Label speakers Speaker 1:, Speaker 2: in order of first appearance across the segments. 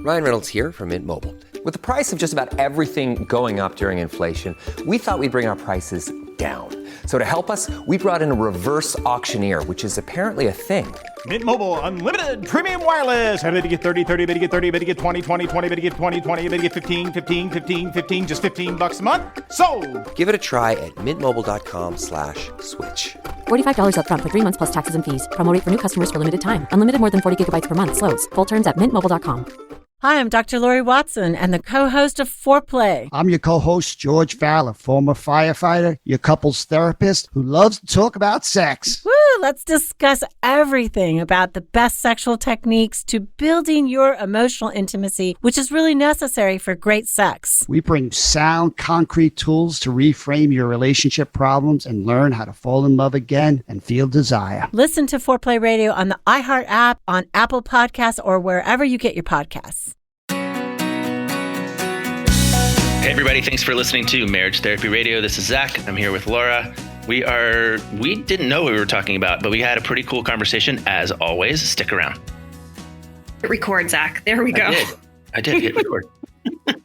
Speaker 1: Ryan Reynolds here from Mint Mobile. With the price of just about everything going up during inflation, we thought we'd bring our prices down. So to help us, we brought in a reverse auctioneer, which is apparently a thing.
Speaker 2: Mint Mobile Unlimited Premium Wireless. How to get 30, 30, bit to get 30, bit to get 20, 20, 20, bit to get 20, 20, bit to get 15, 15, 15, 15, just $15 a month? Sold!
Speaker 1: Give it a try at mintmobile.com/switch.
Speaker 3: $45 up front for 3 months plus taxes and fees. Promo rate for new customers for limited time. Unlimited more than 40 gigabytes per month. Slows full terms at mintmobile.com.
Speaker 4: Hi, I'm Dr. Lori Watson and the co-host of Foreplay.
Speaker 5: I'm your co-host, George Fowler, former firefighter, your couples therapist who loves to talk about sex.
Speaker 4: Woo! Let's discuss everything about the best sexual techniques to building your emotional intimacy, which is really necessary for great sex.
Speaker 5: We bring sound, concrete tools to reframe your relationship problems and learn how to fall in love again and feel desire.
Speaker 4: Listen to Foreplay Radio on the iHeart app, on Apple Podcasts, or wherever you get your podcasts.
Speaker 6: Hey everybody, thanks for listening to Marriage Therapy Radio. This is Zach. I'm here with Laura. We didn't know what we were talking about, but we had a pretty cool conversation as always. Stick around.
Speaker 7: Record, Zach. There we go.
Speaker 6: I did hit record.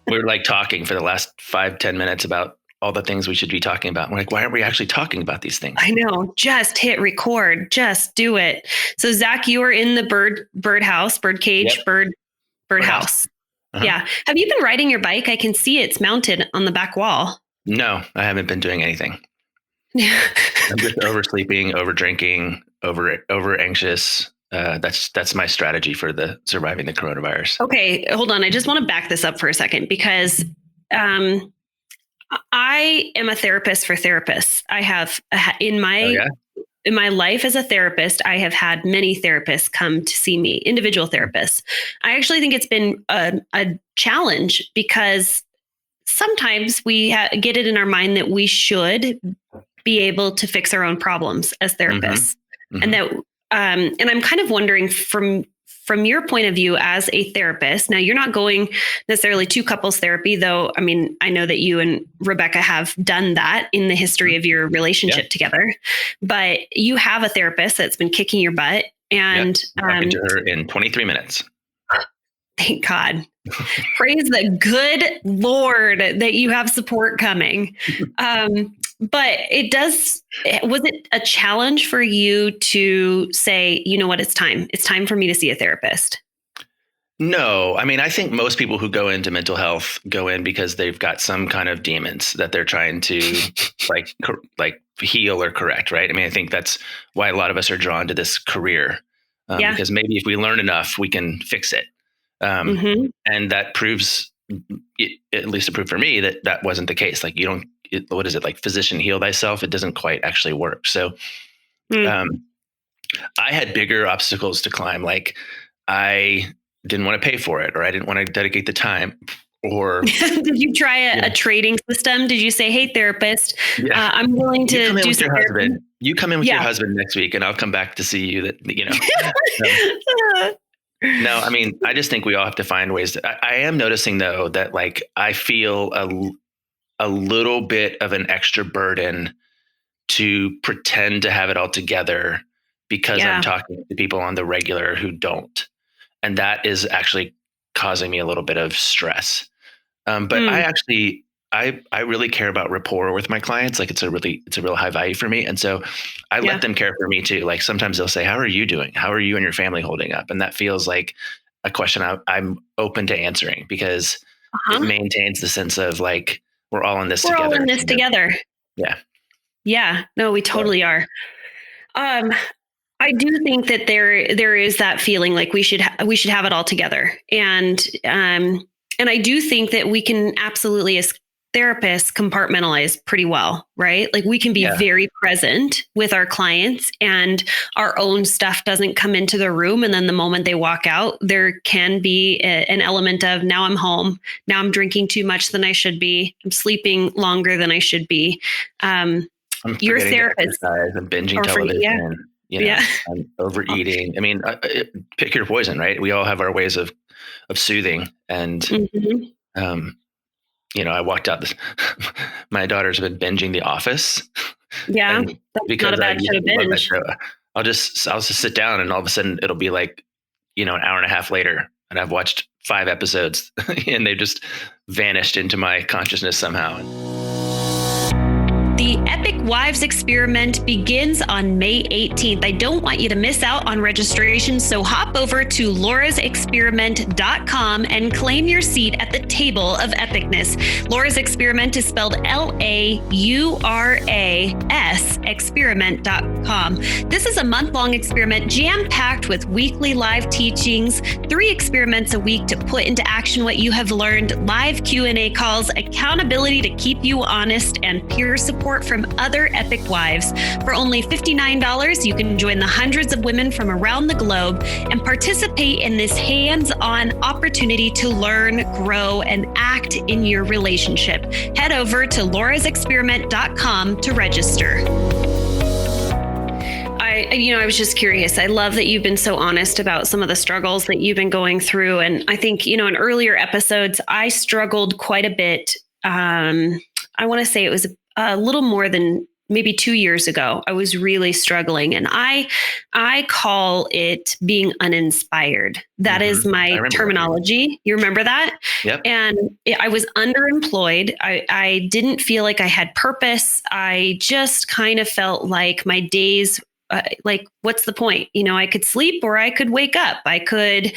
Speaker 6: We were like talking for the last 5-10 minutes about all the things we should be talking about. We're like, why aren't we actually talking about these things?
Speaker 7: I know. Just hit record. Just do it. So Zach, you were in the birdhouse, birdcage,
Speaker 6: Yep.
Speaker 7: birdhouse.
Speaker 6: Uh-huh.
Speaker 7: Yeah. Have you been riding your bike? I can see it's mounted on the back wall.
Speaker 6: No, I haven't been doing anything. I'm just oversleeping, over drinking, over anxious. That's my strategy for surviving the coronavirus.
Speaker 7: Okay, hold on. I just want to back this up for a second because I am a therapist for therapists. I have in my life as a therapist, I have had many therapists come to see me, individual therapists. I actually think it's been a challenge because sometimes we get it in our mind that we should be able to fix our own problems as therapists.
Speaker 6: Mm-hmm.
Speaker 7: And that, and I'm kind of wondering from your point of view as a therapist, now you're not going necessarily to couples therapy, though. I mean, I know that you and Rebecca have done that in the history of your relationship together, but you have a therapist that's been kicking your butt, and
Speaker 6: talking to her in 23 minutes.
Speaker 7: Thank God. Praise the good Lord that you have support coming. But was it a challenge for you to say, you know what, it's time for me to see a therapist?
Speaker 6: No, I mean, I think most people who go into mental health go in because they've got some kind of demons that they're trying to like heal or correct. Right. I mean, I think that's why a lot of us are drawn to this career because maybe if we learn enough, we can fix it. And that proves, at least it proved for me, that wasn't the case. Like what is it? Like physician heal thyself. It doesn't quite actually work. So I had bigger obstacles to climb. Like I didn't want to pay for it, or I didn't want to dedicate the time. Or
Speaker 7: did you try a trading system? Did you say, hey, therapist, I'm willing to do some therapy?
Speaker 6: You come in with your husband next week and I'll come back to see you No, I mean, I just think we all have to find ways. I am noticing though, that like, I feel a little bit of an extra burden to pretend to have it all together because I'm talking to people on the regular who don't. And that is actually causing me a little bit of stress. But I really care about rapport with my clients. Like it's a real high value for me. And so I let them care for me too. Like sometimes they'll say, how are you doing? How are you and your family holding up? And that feels like a question I'm open to answering because it maintains the sense of like, we're all in this together.
Speaker 7: We're all in this together.
Speaker 6: Yeah.
Speaker 7: Yeah. No, we totally are. I do think that there is that feeling like we should have it all together. And I do think that we can absolutely, as therapists, compartmentalize pretty well, right? Like we can be very present with our clients and our own stuff doesn't come into the room. And then the moment they walk out, there can be an element of now I'm home. Now I'm drinking too much than I should be. I'm sleeping longer than I should be. Your therapist.
Speaker 6: I'm binging television. I'm overeating. I mean, pick your poison, right? We all have our ways of soothing. And, I walked out. My daughter's been binging The Office.
Speaker 7: Yeah, that's not a bad show to binge.
Speaker 6: I'll just sit down and all of a sudden it'll be like, an hour and a half later and I've watched 5 episodes and they just vanished into my consciousness somehow.
Speaker 7: The Epic Wives Experiment begins on May 18th. I don't want you to miss out on registration, so hop over to laurasexperiment.com and claim your seat at the table of epicness. Laura's Experiment is spelled LAURAS experiment.com. This is a month-long experiment jam-packed with weekly live teachings, 3 experiments a week to put into action what you have learned, live Q&A calls, accountability to keep you honest, and peer support from other epic wives. For only $59, you can join the hundreds of women from around the globe and participate in this hands-on opportunity to learn, grow, and act in your relationship. Head over to laurasexperiment.com to register. I was just curious. I love that you've been so honest about some of the struggles that you've been going through. And I think, in earlier episodes, I struggled quite a bit. I want to say it was a little more than maybe 2 years ago. I was really struggling, and I call it being uninspired. That is my terminology. You remember that?
Speaker 6: Yep.
Speaker 7: And I was underemployed. I didn't feel like I had purpose. I just kind of felt like my days, like, what's the point? I could sleep or I could wake up. I could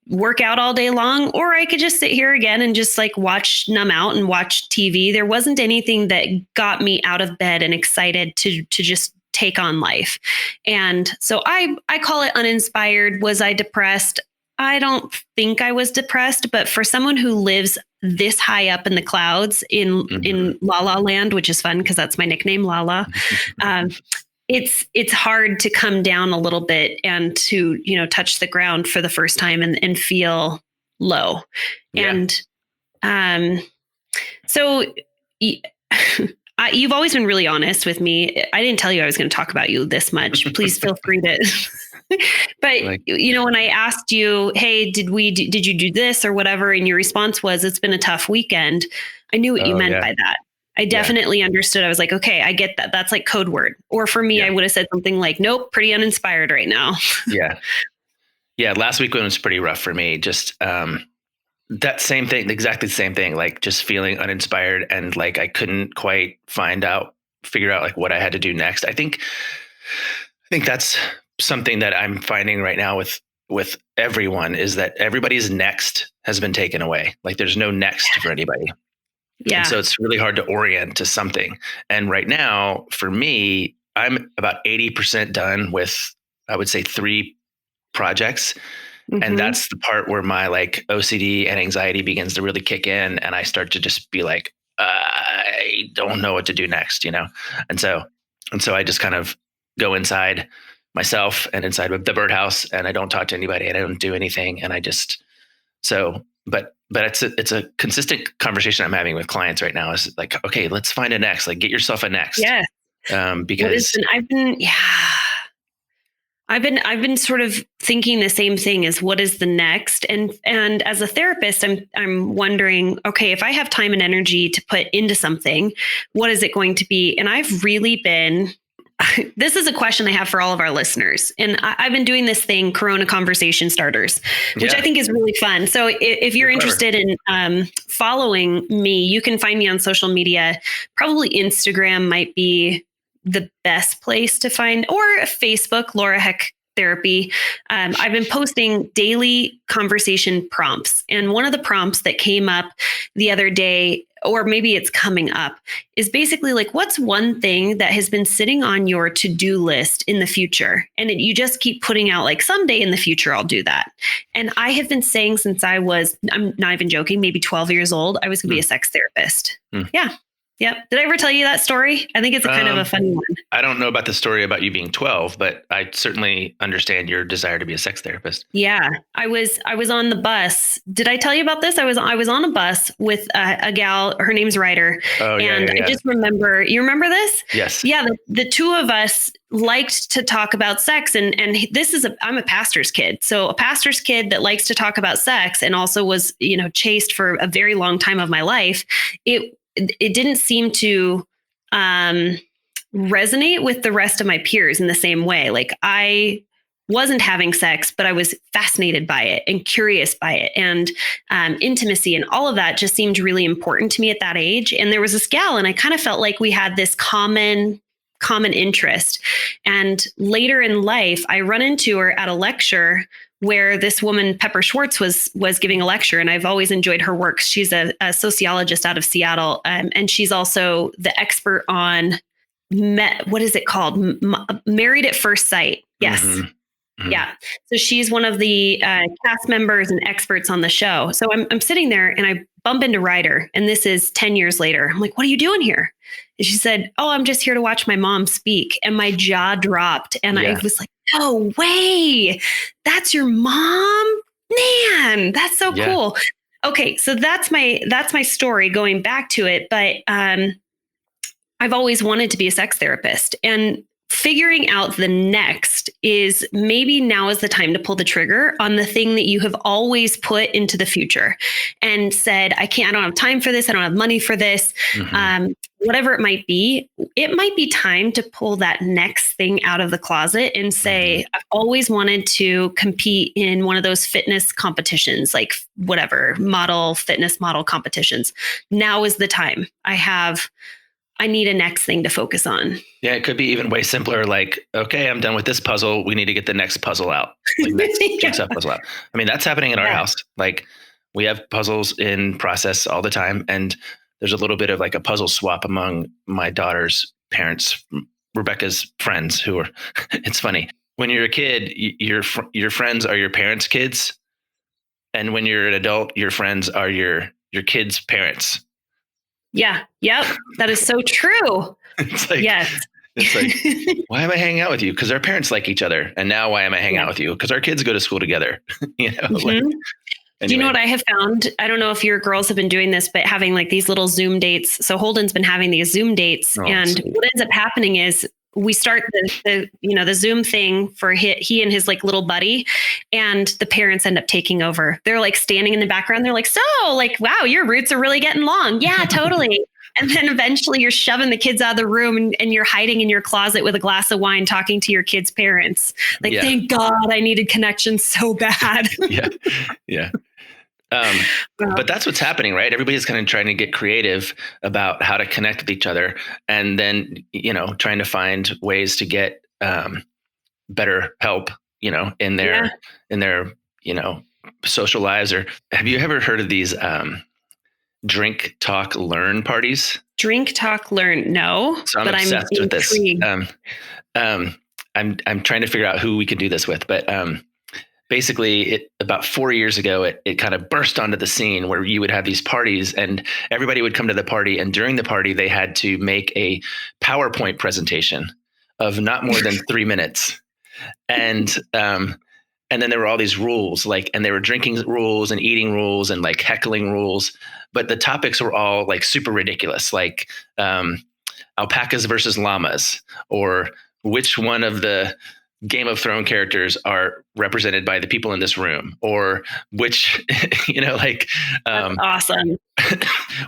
Speaker 7: work out all day long, or I could just sit here again and just numb out and watch TV. There wasn't anything that got me out of bed and excited to just take on life. And so I call it uninspired. Was I depressed? I don't think I was depressed, but for someone who lives this high up in the clouds in La La Land, which is fun because that's my nickname, Lala. It's hard to come down a little bit and to, touch the ground for the first time and feel low. Yeah. And so you've always been really honest with me. I didn't tell you I was going to talk about you this much. Please feel free to. But when I asked you, hey, did you do this or whatever? And your response was, it's been a tough weekend. I knew what you meant by that. I definitely understood. I was like, okay, I get that. That's like code word. Or for me, I would have said something like, nope, pretty uninspired right now. Yeah.
Speaker 6: Last week was pretty rough for me. Just that same thing, exactly the same thing, like just feeling uninspired and like I couldn't quite figure out like what I had to do next. I think that's something that I'm finding right now with everyone, is that everybody's next has been taken away. Like there's no next for anybody. Yeah. And so it's really hard to orient to something. And right now, for me, I'm about 80% done with, I would say, 3 projects. Mm-hmm. And that's the part where my like OCD and anxiety begins to really kick in. And I start to just be like, I don't know what to do next, And so I just kind of go inside myself and inside the birdhouse, and I don't talk to anybody and I don't do anything. And I just, but it's a consistent conversation I'm having with clients right now, is like, okay, let's find a next, like get yourself a next.
Speaker 7: Yeah.
Speaker 6: Because
Speaker 7: I've been sort of thinking the same thing as what is the next. And as a therapist, I'm wondering, okay, if I have time and energy to put into something, what is it going to be? And I've really been, this is a question I have for all of our listeners. And I've been doing this thing, Corona Conversation Starters, which I think is really fun. So if you're interested in following me, you can find me on social media. Probably Instagram might be the best place to find, or Facebook, Laura Heck Therapy. I've been posting daily conversation prompts. And one of the prompts that came up the other day, or maybe it's coming up, is basically like, what's one thing that has been sitting on your to-do list in the future? And you just keep putting out like, someday in the future, I'll do that. And I have been saying since I'm not even joking, maybe 12 years old, I was going to be a sex therapist. Yeah. Yep. Did I ever tell you that story? I think it's a kind of a funny one.
Speaker 6: I don't know about the story about you being 12, but I certainly understand your desire to be a sex therapist.
Speaker 7: Yeah. I was on the bus. Did I tell you about this? I was on a bus with a gal, her name's Ryder. Oh, yeah. And I just remember, you remember this?
Speaker 6: Yes.
Speaker 7: Yeah. The 2 of us liked to talk about sex. And I'm a pastor's kid. So a pastor's kid that likes to talk about sex and also was, chaste for a very long time of my life. It didn't seem to resonate with the rest of my peers in the same way. Like I wasn't having sex, but I was fascinated by it and curious by it. And intimacy and all of that just seemed really important to me at that age. And there was this gal, and I kind of felt like we had this common interest. And later in life, I run into her at a lecture where this woman, Pepper Schwartz, was giving a lecture. And I've always enjoyed her work. She's a sociologist out of Seattle. And she's also the expert on, what is it called? Married at First Sight. Yes. Mm-hmm. Mm-hmm. Yeah. So she's one of the cast members and experts on the show. So I'm sitting there and I bump into Ryder, and this is 10 years later. I'm like, what are you doing here? And she said, oh, I'm just here to watch my mom speak. And my jaw dropped. And I was like, no way. That's your mom? Man, that's so cool. Okay. So that's my story going back to it. But I've always wanted to be a sex therapist, and figuring out the next is maybe now is the time to pull the trigger on the thing that you have always put into the future and said, I don't have time for this. I don't have money for this. Mm-hmm. Whatever it might be time to pull that next thing out of the closet and say, I've always wanted to compete in one of those fitness competitions, like whatever fitness model competitions. Now is the time. I need a next thing to focus on.
Speaker 6: Yeah, it could be even way simpler. Like, okay, I'm done with this puzzle. We need to get the next puzzle out. Like next jigsaw puzzle out. I mean, that's happening in our house. Like, we have puzzles in process all the time, and there's a little bit of like a puzzle swap among my daughter's parents, Rebecca's friends, who are. It's funny when you're a kid, your friends are your parents' kids, and when you're an adult, your friends are your kids' parents.
Speaker 7: Yeah. Yep. That is so true.
Speaker 6: It's like, yes. It's like, why am I hanging out with you? Because our parents like each other. And now why am I hanging out with you? Because our kids go to school together. You know. Mm-hmm. Like, anyway.
Speaker 7: Do you know what I have found? I don't know if your girls have been doing this, but having like these little Zoom dates. So Holden's been having these Zoom dates, and sweet. What ends up happening is we start the Zoom thing for he and his like little buddy, and the parents end up taking over. They're like standing in the background. They're like, so like, wow, your roots are really getting long. Yeah, totally. And then eventually you're shoving the kids out of the room and you're hiding in your closet with a glass of wine, talking to your kids' parents. Like, thank God I needed connection so bad.
Speaker 6: Yeah. But that's what's happening, right? Everybody's kind of trying to get creative about how to connect with each other, and then, trying to find ways to get better help, in their social lives. Or have you ever heard of these drink, talk, learn parties?
Speaker 7: Drink, talk, learn. No,
Speaker 6: so I'm obsessed with this. I'm trying to figure out who we can do this with, but basically, about 4 years ago, it kind of burst onto the scene where you would have these parties, and everybody would come to the party. And during the party, they had to make a PowerPoint presentation of not more than 3 minutes. And then there were all these rules, and they were drinking rules and eating rules and like heckling rules. But the topics were all like super ridiculous, like alpacas versus llamas, or which one of the Game of Thrones characters are represented by the people in this room, or which,
Speaker 7: awesome.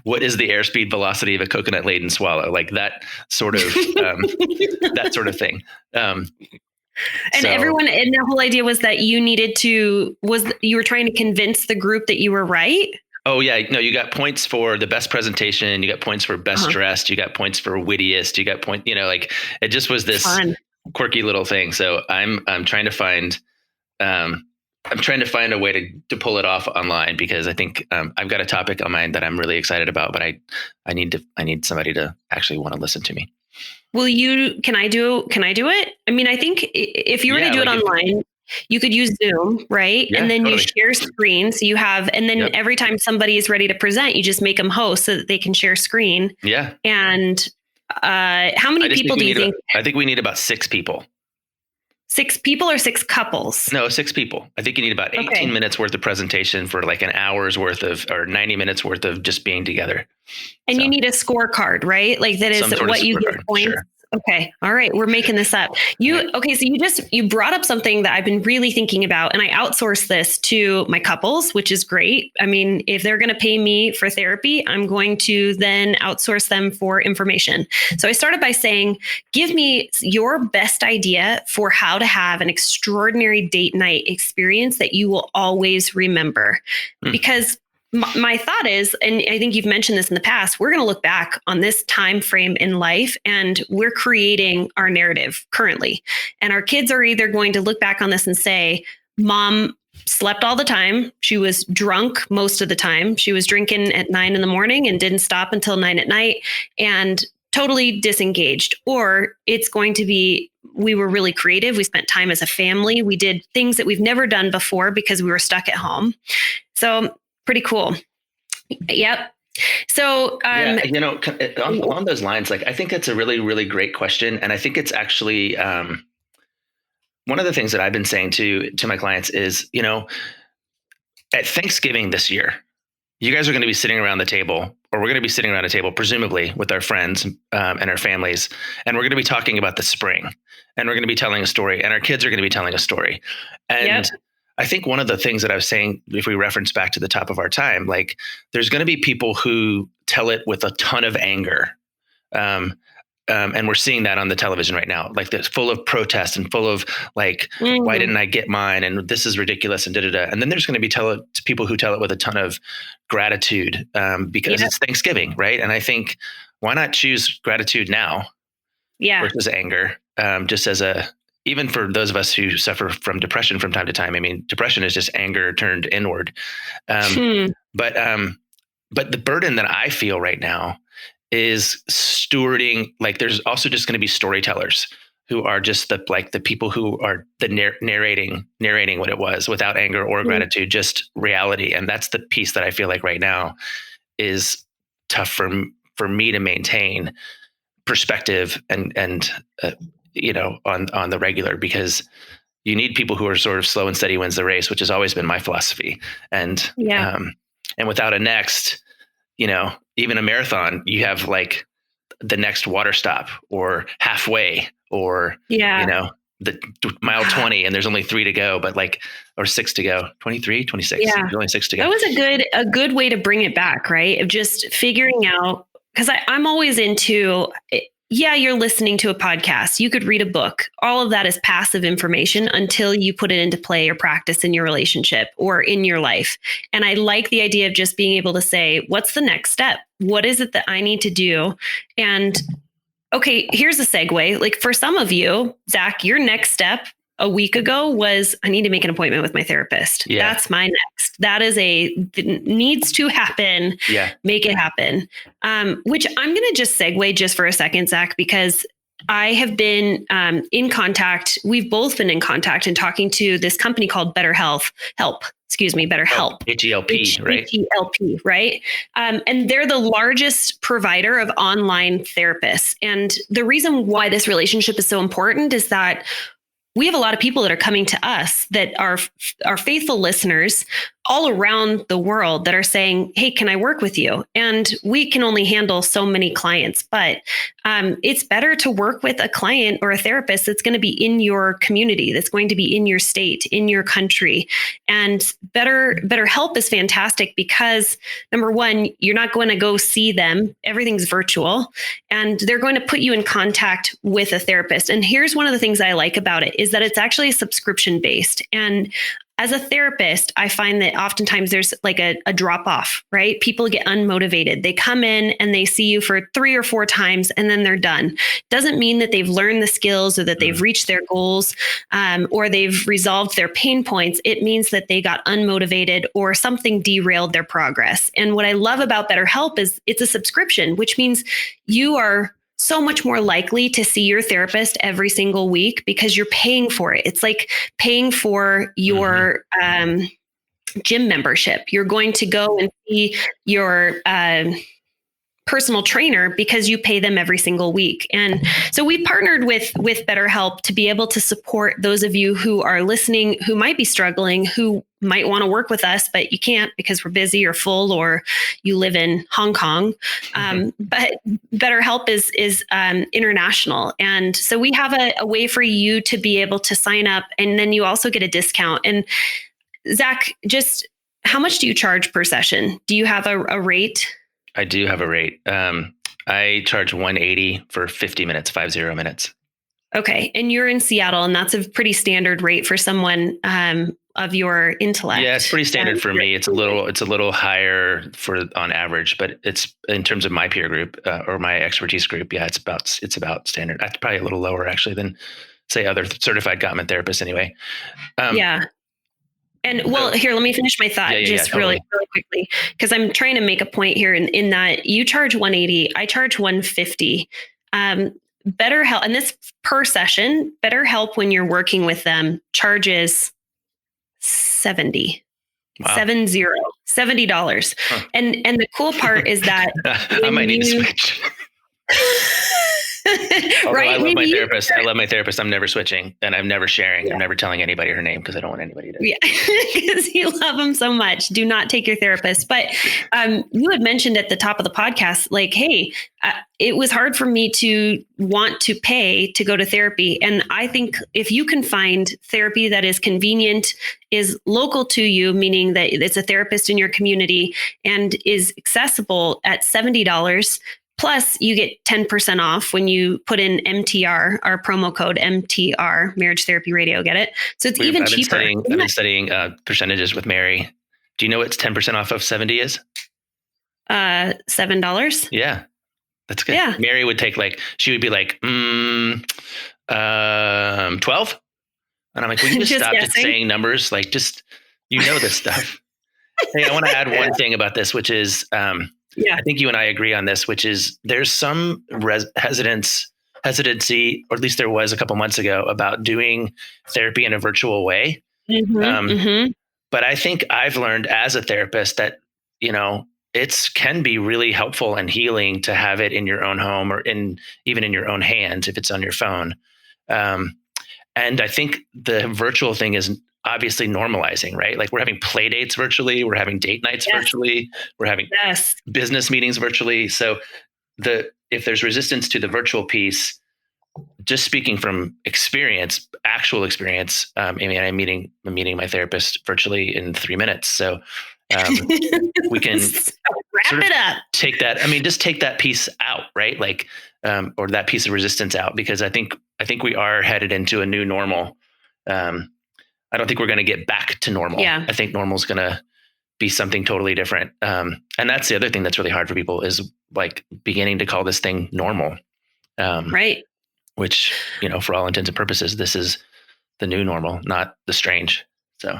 Speaker 6: What is the airspeed velocity of a coconut laden swallow? Like that sort of, that sort of thing. And
Speaker 7: the whole idea was that you were trying to convince the group that you were right.
Speaker 6: Oh yeah. No, you got points for the best presentation. You got points for best dressed. You got points for wittiest. You got it just was this fun, quirky little thing. So I'm trying to find a way to pull it off online, because I think I've got a topic on mind that I'm really excited about, but I need somebody to actually want to listen to me.
Speaker 7: Can I do it? I mean, I think if you were to do it online, you could use Zoom, right?
Speaker 6: Yeah,
Speaker 7: and then
Speaker 6: totally.
Speaker 7: you share screen. So you have, and then every time somebody is ready to present, you just make them host so that they can share screen.
Speaker 6: Yeah.
Speaker 7: And how many people do you think?
Speaker 6: I think we need about 6 people.
Speaker 7: 6 people or 6 couples?
Speaker 6: No, 6 people. I think you need about 18 minutes worth of presentation for like an hour's worth of, or 90 minutes worth of just being together.
Speaker 7: And you need a scorecard, right? Like that is what you get points.
Speaker 6: Sure.
Speaker 7: Okay. All right. We're making this up. Okay. So you brought up something that I've been really thinking about, and I outsource this to my couples, which is great. I mean, if they're going to pay me for therapy, I'm going to then outsource them for information. So I started by saying, give me your best idea for how to have an extraordinary date night experience that you will always remember. Because my thought is, and I think you've mentioned this in the past, we're going to look back on this time frame in life and we're creating our narrative currently. And our kids are either going to look back on this and say, Mom slept all the time. She was drunk most of the time. She was drinking at 9 a.m. and didn't stop until 9 p.m. and totally disengaged. Or it's going to be, we were really creative. We spent time as a family. We did things that we've never done before because we were stuck at home. So pretty cool. Yep. So,
Speaker 6: along those lines, like, I think that's a really, really great question. And I think it's actually, one of the things that I've been saying to my clients is, at Thanksgiving this year, you guys are going to be sitting around the table, or we're going to be sitting around a table, presumably with our friends and our families. And we're going to be talking about the spring, and we're going to be telling a story, and our kids are going to be telling a story. And I think one of the things that I was saying, if we reference back to the top of our time, like, there's going to be people who tell it with a ton of anger. And we're seeing that on the television right now, like, that's full of protest and full of like, why didn't I get mine? And this is ridiculous and da-da-da. And then there's going to be people who tell it with a ton of gratitude because it's Thanksgiving, right? And I think, why not choose gratitude now versus anger? Just as even for those of us who suffer from depression from time to time. I mean, depression is just anger turned inward. But the burden that I feel right now is stewarding. Like, there's also just going to be storytellers who are just the people who are narrating what it was without anger or gratitude, just reality. And that's the piece that I feel like right now is tough for me to maintain perspective and on the regular, because you need people who are sort of slow and steady wins the race, which has always been my philosophy. And without a next, even a marathon, you have like the next water stop or halfway or, the mile 20 and there's only 3 to go, but or 6 to go, 23, 26, there's only 6 to go.
Speaker 7: That was a good way to bring it back, right? Of just figuring out, because I'm always into you're listening to a podcast. You could read a book. All of that is passive information until you put it into play or practice in your relationship or in your life. And I like the idea of just being able to say, what's the next step? What is it that I need to do? And okay, here's a segue. Like, for some of you, Zach, your next step a week ago was, I need to make an appointment with my therapist. Yeah. That's my next. That is needs to happen. Yeah. Make it happen. Which I'm going to just segue just for a second, Zach, because I have been in contact. We've both been in contact and talking to this company called BetterHelp. BetterHelp.
Speaker 6: H-E-L-P, right?
Speaker 7: H-E-L-P, right? And they're the largest provider of online therapists. And the reason why this relationship is so important is that we have a lot of people that are coming to us that are faithful listeners all around the world that are saying, hey, can I work with you? And we can only handle so many clients, but it's better to work with a client or a therapist that's going to be in your community, that's going to be in your state, in your country. And BetterHelp is fantastic because, number one, you're not going to go see them. Everything's virtual, and they're going to put you in contact with a therapist. And here's one of the things I like about it is that it's actually subscription based. And as a therapist, I find that oftentimes there's like a drop off, right? People get unmotivated. They come in and they see you for 3 or 4 times and then they're done. Doesn't mean that they've learned the skills or that they've reached their goals or they've resolved their pain points. It means that they got unmotivated or something derailed their progress. And what I love about BetterHelp is it's a subscription, which means you are so much more likely to see your therapist every single week because you're paying for it. It's like paying for your gym membership. You're going to go and see your personal trainer because you pay them every single week. And so we partnered with BetterHelp to be able to support those of you who are listening, who might be struggling, who might want to work with us, but you can't because we're busy or full, or you live in Hong Kong. But BetterHelp is international. And so we have a way for you to be able to sign up, and then you also get a discount. And Zach, just how much do you charge per session? Do you have a rate?
Speaker 6: I do have a rate. I charge $180 for 50 minutes.
Speaker 7: Okay. And you're in Seattle, and that's a pretty standard rate for someone of your intellect.
Speaker 6: Yeah, it's pretty standard for me. It's a little higher on average, but it's in terms of my peer group or my expertise group. Yeah, it's about standard. That's probably a little lower actually than say other certified Gottman therapists anyway.
Speaker 7: Yeah. And well, here, let me finish my thought really quickly, because I'm trying to make a point here in that you charge $180, I charge $150. BetterHelp, and this per session, BetterHelp, when you're working with them, charges $70. Wow. $70. Huh. And the cool part is that
Speaker 6: I might need to switch.
Speaker 7: Right?
Speaker 6: I love my therapist. I'm never switching, and I'm never sharing. Yeah. I'm never telling anybody her name because I don't want anybody to.
Speaker 7: Yeah, because you love them so much. Do not take your therapist. But you had mentioned at the top of the podcast, like, hey, it was hard for me to want to pay to go to therapy. And I think if you can find therapy that is convenient, is local to you, meaning that it's a therapist in your community and is accessible at $70, plus, you get 10% off when you put in MTR, our promo code MTR, Marriage Therapy Radio. Get it? So it's even cheaper.
Speaker 6: I've been studying percentages with Mary. Do you know what 10% off of 70 is?
Speaker 7: $7.
Speaker 6: Yeah, that's good.
Speaker 7: Yeah.
Speaker 6: Mary would take she would be like, 12. And I'm like, will you just stop saying numbers? Like, just, this stuff. Hey, I want to add one thing about this, which is, I think you and I agree on this, which is there's some hesitancy, or at least there was a couple months ago, about doing therapy in a virtual way. But I think I've learned as a therapist that, it can be really helpful and healing to have it in your own home or even in your own hands if it's on your phone. And I think the virtual thing is obviously normalizing, right? Like we're having play dates virtually, we're having date nights virtually, we're having business meetings virtually. So if there's resistance to the virtual piece, just speaking from actual experience, I'm meeting my therapist virtually in 3 minutes. So we can
Speaker 7: wrap it up.
Speaker 6: Take that. Just take that piece out, right? Like, or that piece of resistance out, because I think we are headed into a new normal. I don't think we're going to get back to normal.
Speaker 7: Yeah.
Speaker 6: I think normal is going to be something totally different. And that's the other thing that's really hard for people is like beginning to call this thing normal.
Speaker 7: Right.
Speaker 6: Which, for all intents and purposes, this is the new normal, not the strange. So.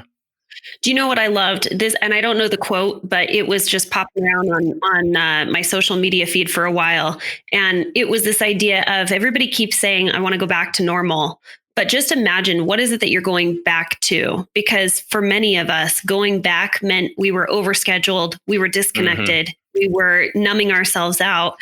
Speaker 7: Do you know what I loved this? And I don't know the quote, but it was just popping around on my social media feed for a while. And it was this idea of everybody keeps saying, I want to go back to normal. But just imagine, what is it that you're going back to? Because for many of us, going back meant we were overscheduled, we were disconnected, we were numbing ourselves out,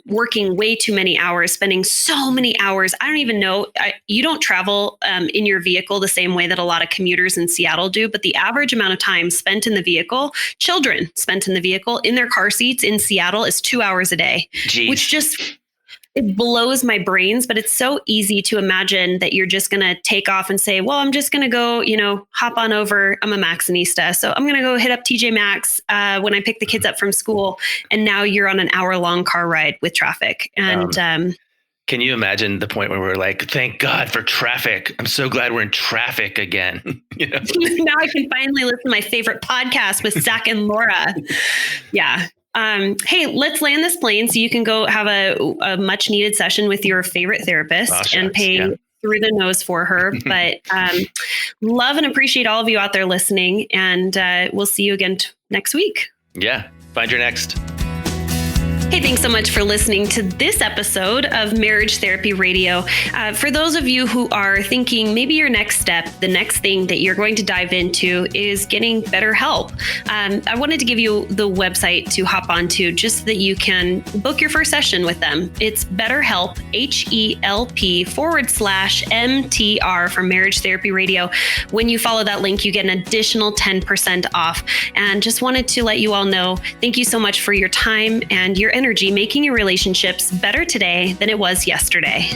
Speaker 7: working way too many hours, spending so many hours. I don't even know. You don't travel in your vehicle the same way that a lot of commuters in Seattle do, but the average amount of time spent in the vehicle, children spent in the vehicle, in their car seats in Seattle is 2 hours a day.
Speaker 6: Jeez.
Speaker 7: Which just... it blows my brains, but it's so easy to imagine that you're just going to take off and say, well, I'm just going to go, hop on over. I'm a Maxxinista. So I'm going to go hit up TJ Maxx when I pick the kids up from school. And now you're on an hour-long car ride with traffic. And
Speaker 6: can you imagine the point where we're like, thank God for traffic. I'm so glad we're in traffic again.
Speaker 7: Now I can finally listen to my favorite podcast with Zach and Laura. Yeah. Hey, let's land this plane so you can go have a much needed session with your favorite therapist and pay through the nose for her. But love and appreciate all of you out there listening, and we'll see you again next week.
Speaker 6: Yeah. Find your next.
Speaker 7: Hey, thanks so much for listening to this episode of Marriage Therapy Radio. For those of you who are thinking maybe your next step, the next thing that you're going to dive into is getting better help, I wanted to give you the website to hop onto just so that you can book your first session with them. It's BetterHelp, HELP/MTR for Marriage Therapy Radio. When you follow that link, you get an additional 10% off. And just wanted to let you all know, thank you so much for your time and your energy making your relationships better today than it was yesterday.